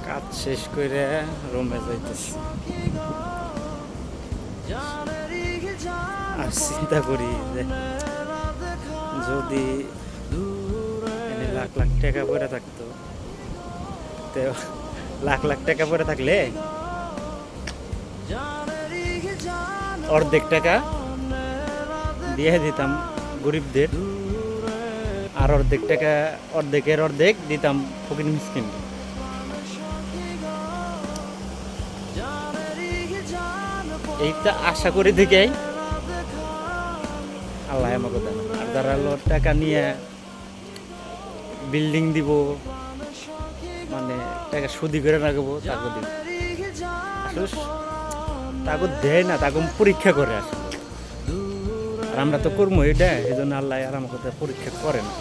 কাজ শেষ করে রুমে যাইতেছি। আর চিন্তা করি যে যদি এনে লাখ লাখ টাকা পড়ে থাকতো, তো লাখ লাখ টাকা পড়ে থাকলে অর্ধেক টাকা দিয়ে দিতাম গরিবদের, আর অর্ধেক টাকা অর্ধেকের অর্ধেক দিতাম ফকির মিসকিন। এইটা আশা করি দেখেই আল্লাহ আমাকে দেন। আর যারা টাকা নিয়ে বিল্ডিং দিব, মানে টাকা সুদি করে রাখবো, তাকে দিব। আসলে তাকে দেয় না, তাকে পরীক্ষা করে আসে। আর আমরা তো করবো এটা, এই জন্য আল্লাহ আর আমাকে পরীক্ষা করে না।